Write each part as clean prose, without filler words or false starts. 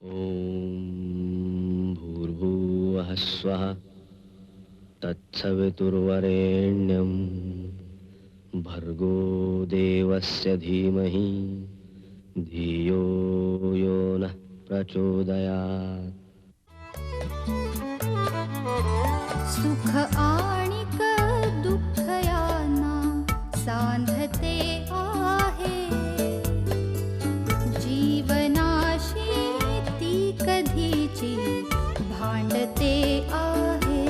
ॐ भूर्भुवः स्वः तत्सवितुर्वरेण्यं भर्गो देवस्य धीमहि धियो यो नः प्रचोदयात्. सुख आणिक दुःख यांना सांधते आहे. जीवनाशी ती कधीची भांडते आहे.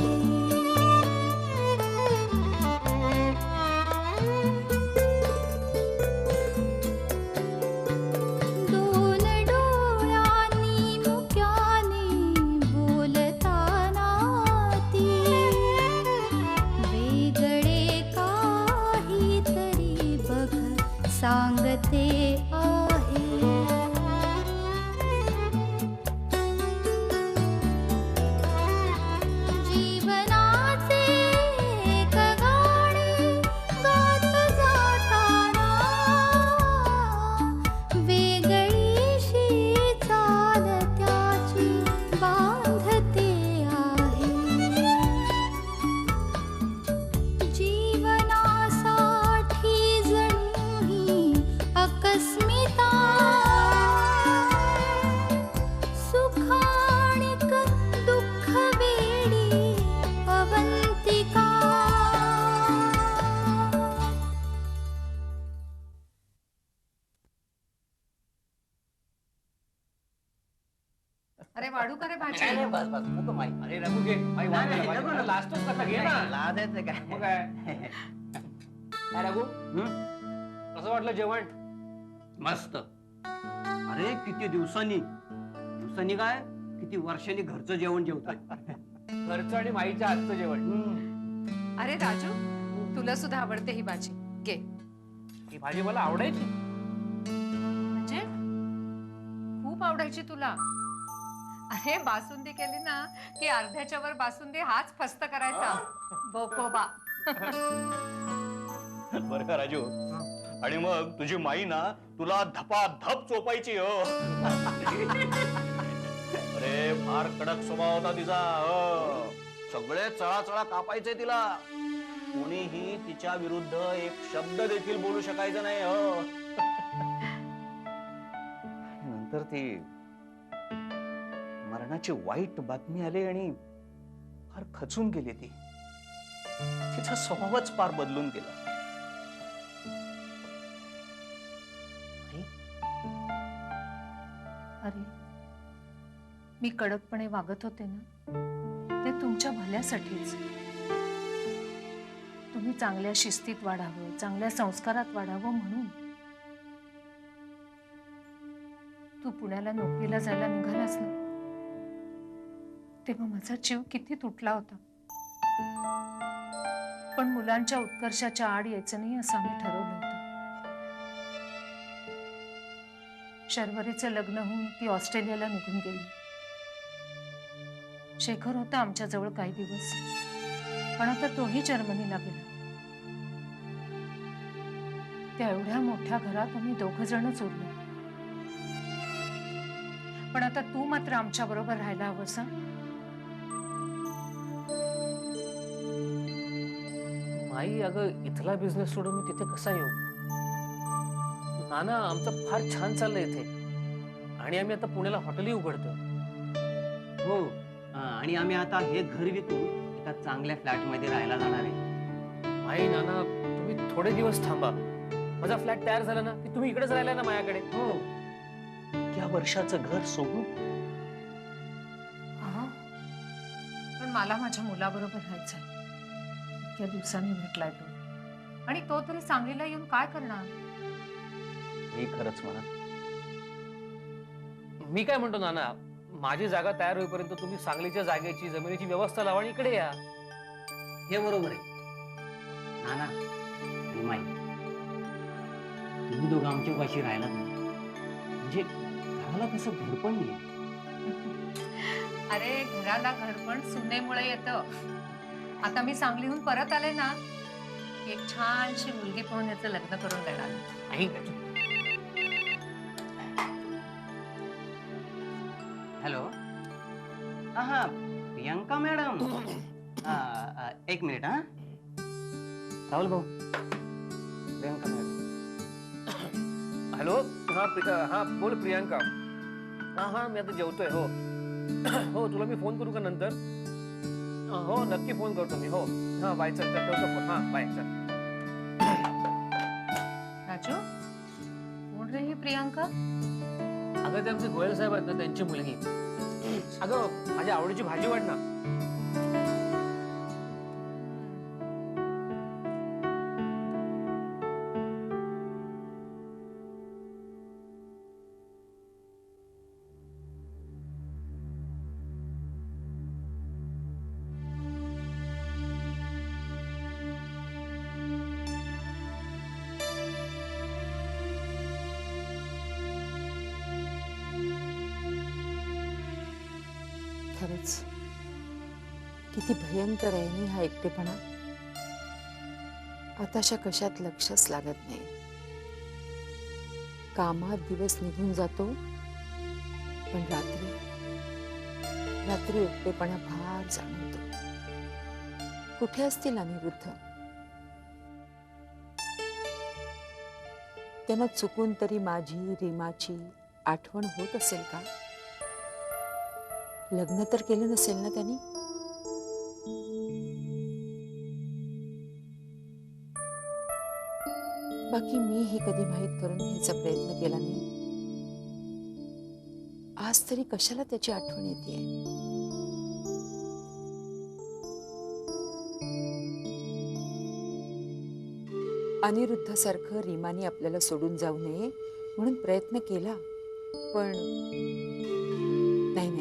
दोन डोळ्यांनी मुक्याने बोलताना ती वेगळे काहीतरी बघ सांगते आहे. जीवनाचे एक गाणे गात जाताना वेगळीशी चाल त्याची बांधते आहे. जीवनासाठी जणू ही अकस्मिता सुखाणिक दुःख वेडी अवंतिका. अरे वाढू का रे भाजी? नाही, बस बस नको माई. अरे रघु घे माई वाढ नाही, झाला, नको भाई. ना. लास्टच कसा घे ना. लादायचं काय? मग काय? काय रघु कसं वाटलं जेवण? मस्त. अरे किती दिवसांनी काय किती वर्षांनी घरचं जेवण जेवतोय. घरचं आणि माईच्या हातचं जेवण. अरे राजू, तुला सुद्धा आवडते ही भाजी, घे. ही भाजी मला आवडायची. म्हणजे खूप आवडायची तुला. अरे बासुंदी केली ना की अर्ध्याच्या वर बासुंदी हाच फस्त करायचा. बोकोबा. बरं का राजू. आणि मग तुझी माई ना तुला धपाधप चोपायची हो. अरे फार कडक स्वभाव होता तिचा. सगळे चळा कापायचे तिला. कोणीही तिच्या विरुद्ध एक शब्द देखील बोलू शकायचं नाही हो. नंतर ती मरणाची वाईट बातमी आली आणि फार खचून गेली ती. तिचा स्वभावच फार बदलून गेला. अरे मी कडकपणे वागत होते ना ते तुमच्या भल्यासाठीच. तुम्ही चांगल्या शिस्तीत वाढावं, चांगल्या संस्कारात वाढावं म्हणून. तू पुण्याला नोकरीला जायला निघालास ना तेव्हा माझा जीव किती तुटला होता. पण मुलांच्या उत्कर्षाच्या आड यायचं नाही असं आम्ही ठरवलं होतं. शर्वरीचं लग्न होऊन ती ऑस्ट्रेलियाला निघून गेली. शेखर होता आमच्या जवळ काही दिवस, पण आता तोही जर्मनीला गेला. त्या एवढ्या मोठ्या घरात आम्ही दोघ जणच उरलो. पण आता तू मात्र आमच्या बरोबर राहायला हवंस. माई अगं इथला बिझनेस सोडून मी तिथे कसा येऊ? नाना आमचं फार छान चाललंय इथे. आणि आम्ही आता पुण्याला हॉटेलही उघडतो. हो. आणि आम्ही आता हे घर विकून एका चांगल्या फ्लॅट मध्ये राहायला जाणार आहे. माई नाना तुम्ही थोडे दिवस थांबा. माझा फ्लॅट तयार झाला ना की तुम्ही इकडेच राहिला ना माझ्याकडे. हो. त्या वर्षाचं घर सोडून हा, पण मला माझ्या मुलाबरोबर राहायचंय. इतक्या दिवसांनी भेटलाय तो, आणि तो तरी सांगलीला येऊन काय करणार? हे खरंच म्हणा. मी काय म्हणतो नाना, माझी जागा तयार होईपर्यंत तुम्ही सांगलीच्या जागेची जमिनीची व्यवस्था लावा आणि इकडे या. हे बरोबर आहे. नाना आणि माई, तुम्ही दोघं आमच्या उपाशी राहिलात ना म्हणजे घराला कसं घरपण येईल. अरे घराला घरपण सुनेमुळे येतं. आता मी सांगलीहून परत आले ना, एक छानशी मुलगी पाहून याचं लग्न करून देणार. हॅलो. हा प्रियंका मॅडम. एक मिनिट. हा राहुल भाऊ. प्रियंका मॅडम. हॅलो. हा बोल प्रियांका. हा मी आता जेवतोय. हो हो तुला मी फोन करू का नंतर? हो नक्की फोन करतो मी. हो हा बाय. चल ठेवतो फोन. हा बाय. चल. राजू कोण रे ही प्रियांका? अगं ते आमचे गोयल साहेब आहेत ना, त्यांची मुलगी. अगं माझ्या आवडीची भाजी वाट ना. खरंच किती भयंकर आहे नि हा एकटेपणा. आताशा कशात लक्षच लागत नाही. कामात दिवस निघून जातो पण रात्री एकटेपणा फार जाणवतो. कुठे असतील अनिरुद्ध? त्यांना चुकून तरी माझी रीमाची आठवण होत असेल का? लग्न तर केलं नसेल ना त्यांनी? बाकी मी हे कधी माहीत करून घ्यायचा प्रयत्न केला नाही. आज तरी कशाला त्याची आठवण येते? अनिरुद्ध सारखं रीमाने आपल्याला सोडून जाऊ नये म्हणून प्रयत्न केला, पण नाही.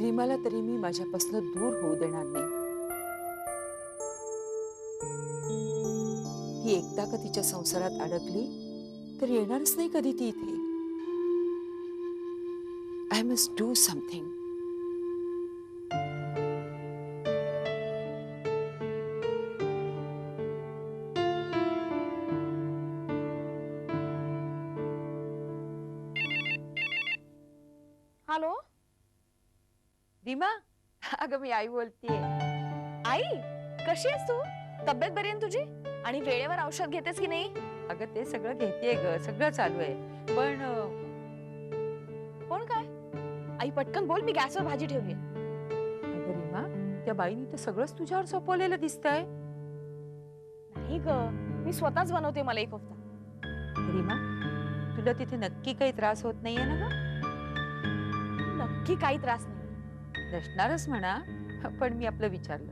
रीमाला तरी मी माझ्यापासून दूर होऊ देणार नाही. ती एकदा का तिच्या संसारात अडकली तर येणारच नाही कधी ती इथे. I must do something. Hello. Reema, अगं मी आई बोलतेय. आई कशी आहेस तू? तब्येत बरी आहे तुझी? आणि वेळेवर औषध घेतेस की नाही? अगं ते सगळं घेतेय ग, सगळं चालू आहे. पण काय? आई पटकन बोल, मी गॅसवर भाजी ठेवली. अगं रीमा, त्या बाईनी तर सगळंच तुझ्यावर सोपवलेलं दिसतंय. नाही ग, मी स्वतःच बनवते. मला एक हफ्ता. रीमा, तुला तिथे नक्की काही त्रास होत नाहीये ना ग? नक्की काही त्रास नाही. नसणारच म्हणा, पण मी आपलं विचारलं.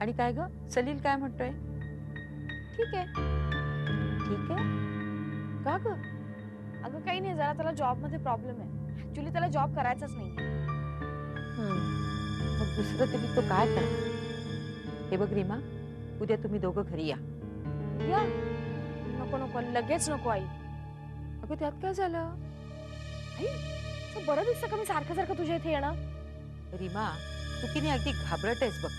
आणि काय ग, सलील काय म्हणतोय? ठीक आहे. ठीक आहे का ग? अगं काही नाही, जरा त्याला जॉब मध्ये प्रॉब्लेम आहे. ऍक्च्युली त्याला जॉब करायचाच नाही. मग दुसरं तरी तो काय करा? हे बघ रीमा, उद्या तुम्ही दोघं घरी या. या. नको नको, लगेच नको आई. अगं त्यात काय झालं? आई असं बरं दिसतं का मी सारखं सारखं तुझ्या इथे येणं? रीमा, तू की नाही अगदी घाबरट आहेस बघ.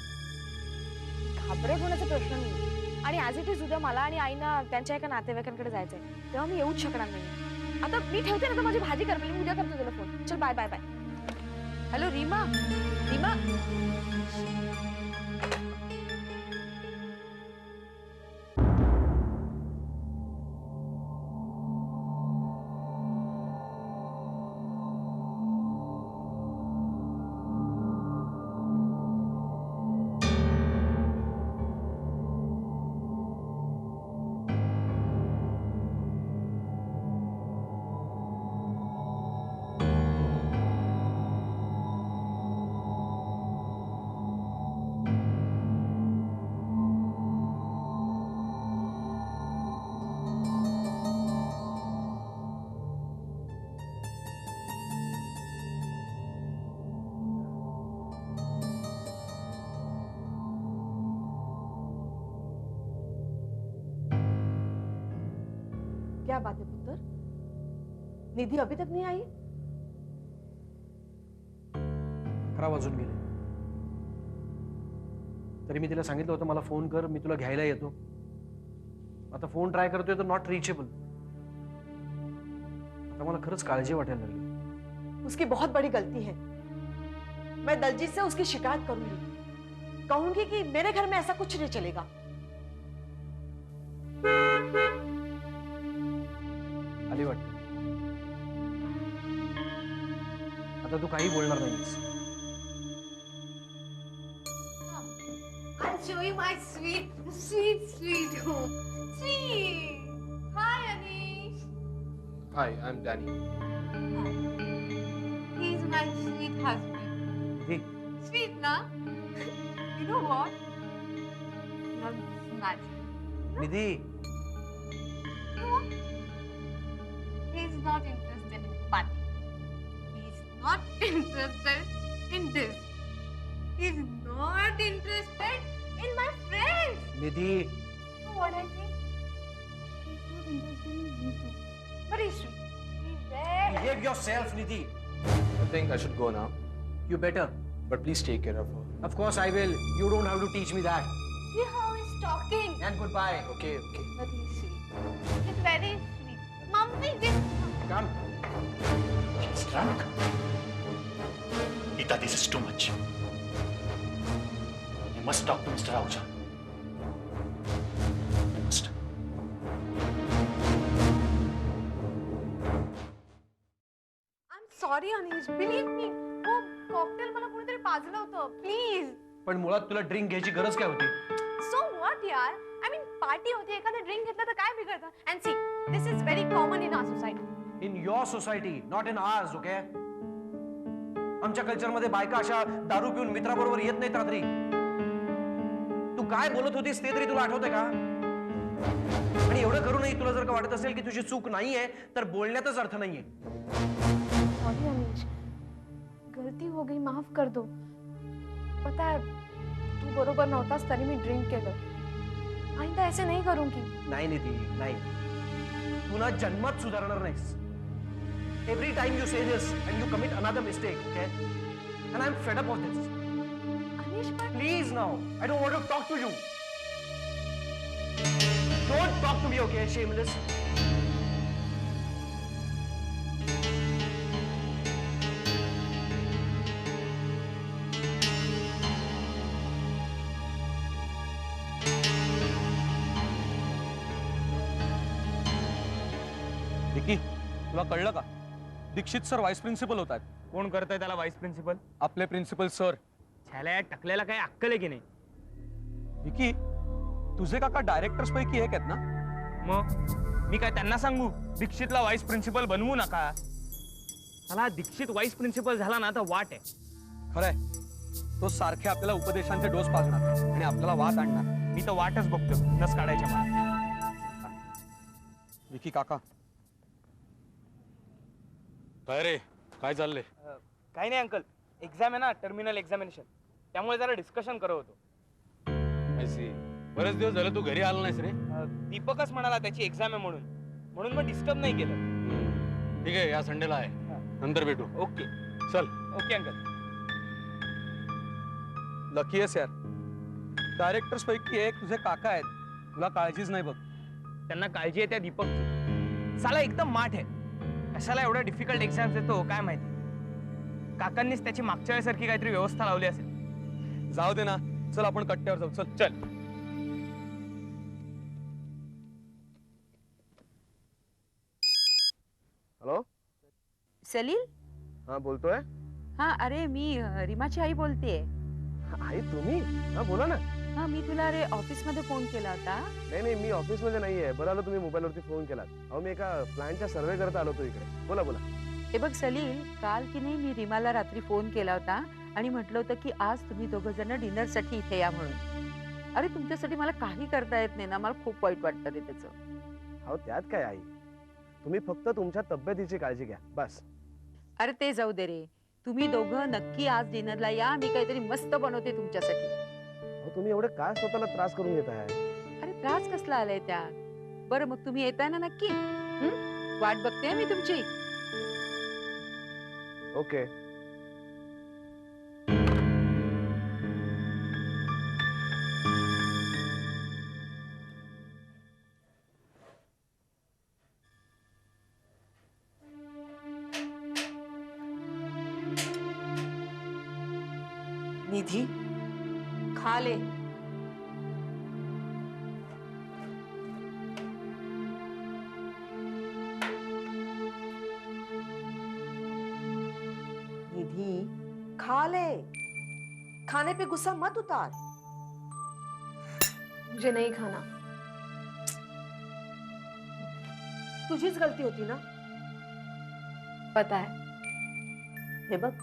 घाबरट होण्याचा प्रश्न नाही. आणि ॲज इट इज उद्या मला आणि आईना त्यांच्या एका नातेवाईकांकडे जायचंय, तेव्हा मी येऊच शकणार नाही. आता मी ठेवते ना, तर माझी भाजी कर. मी उद्या करतो तुला फोन. चल bye bye bye. Hello Reema. Reema, क्या बात है पुत्र? निधि अभी तक नहीं आई? 11 वाजून गेले. तरी मी तिला सांगितलं होतं मला फोन कर, मी तुला घ्यायला येतो. आता फोन ट्राय करतोय तर नॉट रिचेबल. आता मला खरंच काळजी वाटायला लागली. उसकी बहुत बड़ी गलती है। मैं दलजीत से उसकी शिकायत करूंगी, कहूंगी कि मेरे घर में ऐसा कुछ नहीं चलेगा। आली वाटतं. आता तू काही बोलणार नाहीस. I'll show you my sweet home. Sweet. Hi, Anish. Hi, I'm Danny. He's my sweet husband. Hey. Sweet, na? You know what? Love is magic. Nidhi, No. He's not interested in party. He's not interested in this. He's not interested in my friends. Nidhi, You know what I think? He's not interested in me too. But he's sweet. He's there. behave yourself, Nidhi. I think I should go now. You better. But please take care of her. Of course I will. You don't have to teach me that. See how he's talking. And goodbye. Okay, okay. But he's sweet. He's very sweet. Mummy, just Come. He's drunk. Nita, this is too much. You must talk to Mr. Ahuja. You must. I'm sorry, Anish. Believe me. वो cocktail मला कोणीतरी पाजलं होतं. Please. पण मुळात तुला drink घ्यायची गरज काय होती? So what, यार? I mean, पार्टी होती, एखादं ड्रिंक घेतलं तर काय बिघडतं? And see, this is very common in our society. In your society, not in ours, okay? आमच्या कल्चरमध्ये बायका अशा दारू पिऊन मित्राबरोबर येत नाहीत रात्री. तू काय बोलत होतीस ते तरी तुला आठवतंय का? आणि एवढं करूनही तुला जर का वाटत असेल की तुझी चूक नाहीये तर बोलण्यातच अर्थ नाहीये. Sorry, Anish. गलती हो गई, माफ कर दो. पता है, तू बरोबर नव्हतास तरी मी ड्रिंक केलं. आइंदा ऐसे नहीं करूंगी. नाही निधी, नाही. तू ना जन्मात सुधारणार नाहीस. Every time you say this and you commit another mistake, okay? And I'm fed up of this. Anish, but Please now, I don't want to talk to you. Don't talk to me, okay, shameless. Vicky, तुला कळलं का? Dikshit sir vice principal होतात. कोण करतंय त्याला vice principal? आपले principal sir. छाल्या टकल्याला काही अक्कल आहे की नाही? विकी, तुझे काका डायरेक्टर्स पैकी एक आहेत ना? मग मी काय त्यांना सांगू दीक्षितला व्हाईस प्रिन्सिपल बनवू नका? मला दीक्षित व्हाईस प्रिन्सिपल झाला ना तर वाट आहे. खरंय, तो सारखे आपल्याला उपदेशांचे डोस पाजणार आणि आपल्याला वाद आणणार. मी तर वाटच बघतो नस काढायच्या मला. विकी काका, काय रे, काय चाललंय? काही नाही अंकल, एक्झाम आहे ना, टर्मिनल एक्झामिनेशन, त्यामुळे जरा डिस्कशन करत होतो. बरेच दिवस झाले तू घरी आला नाहीस रे. दीपकच म्हणाला त्याची एक्झाम आहे म्हणून मग डिस्टर्ब नाही केलं. ठीक आहे, या संडेला आहे, नंतर भेटू. ओके चल. Okay uncle. लकी आहेस यार, डायरेक्टर्स पैकी एक तुझे काका आहेत. तुला काळजीच नाही बघ. त्यांना काळजी आहे त्या दीपकची. साला एकदम माठ आहे. कशाला एवढ्या डिफिकल्ट एक्झाम्स देतो काय माहिती. काकांनीच त्याची मागच्या वेळेसारखी काहीतरी व्यवस्था लावली असेल. जाऊ दे ना, चल आपण कट्ट्यावर जाऊ. चल चल. हॅलो, सलील. हा बोलतोय. हा, अरे मी रीमाची आई बोलतेय. आई तुम्ही? हा बोला ना. हा, मी तुला अरे ऑफिसमध्ये फोन केला होता. नाही, मी ऑफिस मध्ये नाहीये. बरं आलं तुम्ही मोबाईलवरती फोन केलात. अहो, मी एका प्लॅनच्या सर्वे करता आलो होतो इकडे. बोला बोला. हे बघ सलील, काल की नाही मी रीमाला रात्री फोन केला होता आणि म्हटलं होतं की आज तुम्ही दोघं जण डिनरसाठी इथे या म्हणून. अरे तुमच्यासाठी मला काही करता येत नाही ना, मला खूप वाईट वाटतं रे त्याचं. अहो त्यात काय आई, तुम्ही फक्त तुमच्या तब्येतीची काळजी घ्या बस. अरे ते जाऊ दे रे, तुम्ही दोघं नक्की आज डिनरला या. मी काहीतरी मस्त बनवते तुमच्यासाठी. अहो तुम्ही एवढं काय स्वतःला त्रास करून घेत आहे? अरे त्रास कसला आलाय त्यात? बरं मग तुम्ही येताय ना नक्की? वाट बघते मी तुमची. ओके. निधी खा ले. निधी खा ले. खाने पे गुस्सा मत उतार. मुझे नहीं खाना. तुझीच गलती होती ना. पता है. हे बघ,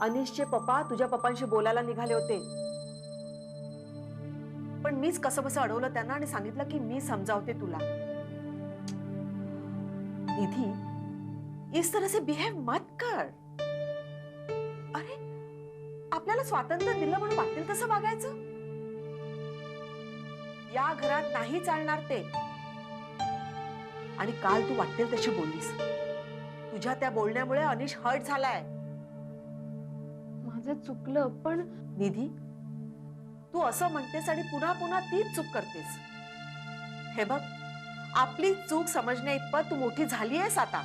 अनिशचे पप्पा तुझ्या पप्पांशी बोलायला निघाले होते, पण मीच कसं बसं अडवलं त्यांना आणि सांगितलं की मी समजावते तुला. निधी, इस तरह से बिहेव मत कर. अरे, आपल्याला स्वातंत्र्य दिलं म्हणून वाटेल तसं वागायचं. या घरात नाही चालणार ते. आणि काल तू वाटेल तशी बोललीस. तुझ्या त्या बोलण्यामुळे अनिश हर्ट झालाय. माझं चुकलं, पण निधी, तू असं म्हणतेस आणि पुन्हा पुन्हा तीच चूक करतेस. हे बघ, आपली चूक समजण्या इतपत तू मोठी झाली आहेस आता.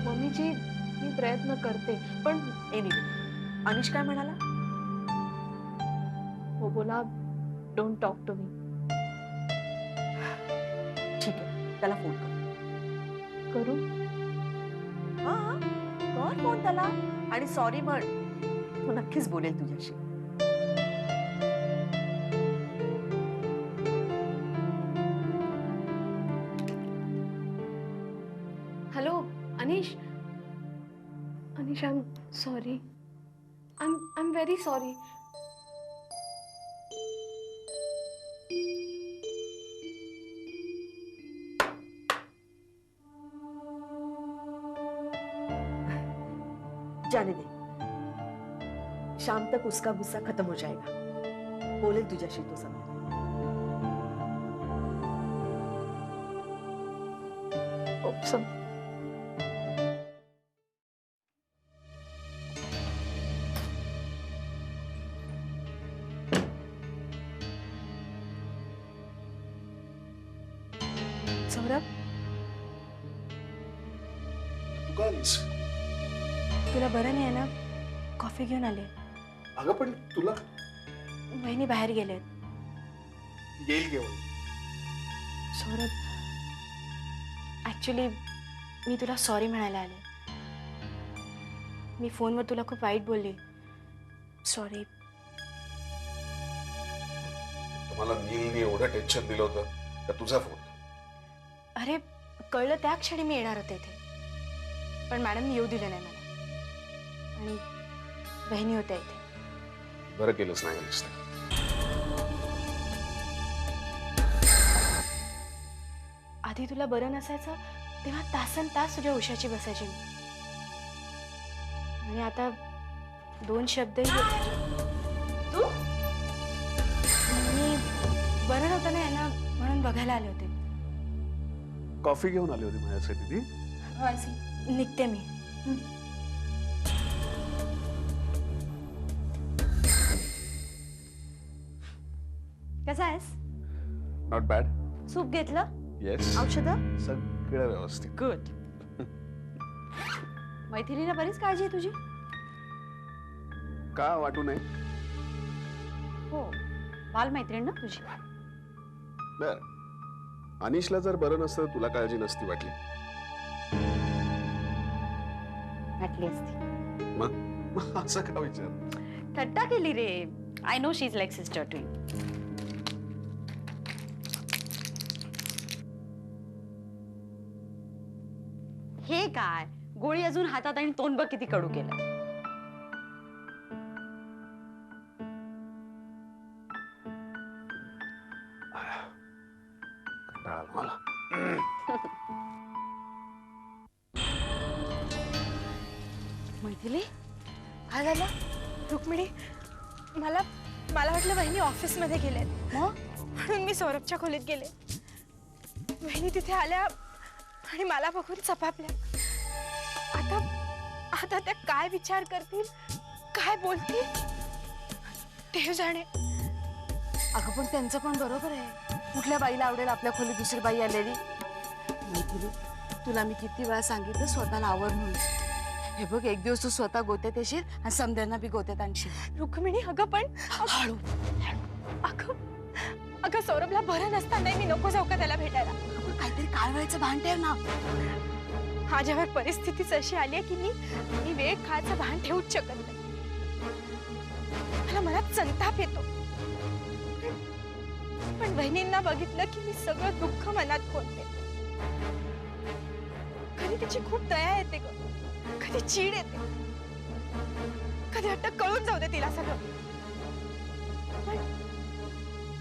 मम्मीजी, मी प्रयत्न करते, पण एनिवे, अनिश काय म्हणाला? वो बोला डोंट टॉक टू मी. ठीक आहे, त्याला फोन कर. करू? हा, कर फोन त्याला आणि सॉरी म्हण. तो नक्कीच बोलेल तुझ्याशी. Hello Anish. Anish, I am sorry. I am very sorry. जाने दे, शाम तक उसका गुस्सा खत्म हो जाएगा. बोलेल तुझ्याशी तो समजा. Hope so. सौरभ, तू का आलीस? तुला बरं नाही आहे ना? कॉफी घेऊन आले. अगं पण तुला वहिनी बाहेर गेलेत. येईल घेऊन. सौरभ, ऍक्च्युली मी तुला सॉरी म्हणायला आले. मी फोनवर तुला खूप वाईट बोलली. सॉरी. तुम्हाला नीलने एवढं टेन्शन दिलं होतं का तुझा फोन? अरे, कळलं त्या क्षणी मी येणार होते इथे, पण मॅडमनी येऊ दिलं नाही मला. आणि बहिणी होत्या इथे. बरं केलंच नाही आलीस तर. आधी तुला बरं नसायचं तेव्हा तासन तास तुझ्या उशाची बसायची मी. आणि आता दोन शब्द तू मी बरं नव्हतं ना यांना, म्हणून बघायला आले होते. कॉफी घेऊन आली होती माझ्यासाठी ती. निघते मी. कसा आहेस? Not bad. सूप घेतलं? येस. औषधं? सगळं व्यवस्थित. गुड. मैथिलीला बरीच काळजी आहे तुझी. का वाटू नये? हो, बालमैत्रीण ना तुझी. बर, अनिशला जर बरं नसतं तुला काळजी नसती वाटली? वाटली असती. मग असं का विचार? थट्टा केली रे. I know she is like sister to you. हे काय, गोळी अजून हातात आणि तोंड बघ किती कडू केलं. कंटाळा आला मला. मैथिली, काय झालं? रुक्मिणी, मला वाटलं वहिनी ऑफिसमध्ये गेलेत. म्हणून मी सौरभच्या खोलीत गेले. वहिनी तिथे आल्या आणि मला बघून चपापल्या. आता त्या काय विचार करतील, काय बोलतील, देव जाणे. अगं पण त्यांचं पण बरोबर आहे. कुठल्या बाईला आवडेल आपल्या खोलीत दुसरी बाई आलेली? मैथिली, तुला मी किती वेळा सांगितलं स्वतःला आवर म्हणून. हे बघ, एक दिवस तू स्वतः गोत्यात येशील आणि समद्यांना बी गोत्यात आणशील. रुक्मिणी अगं पण हळू. अगं अगं सौरभला बरं नसताना मी नको जाऊ का त्याला भेटायला. अगं, काहीतरी कालवायचं भान ठेव ना. माझ्यावर परिस्थितीच अशी आली आहे की मी वेळ खायचं भान ठेवूच शकत नाही. मला मनात संताप येतो. पण बहिणींना बघितलं की मी सगळं दुःख मनात कोणते. कधी तिची खूप दया येते ग, कधी चीड येते, कधी वाटतं कळून जाऊ दे तिला सगळं. पण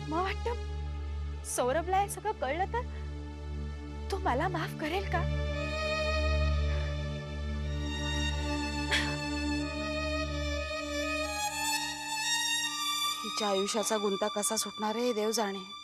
मग वाटतं सौरभला हे सगळं कळलं तर तो मला माफ करेल का. हिच्या आयुष्याचा गुंता कसा सुटणार आहे देव जाणे.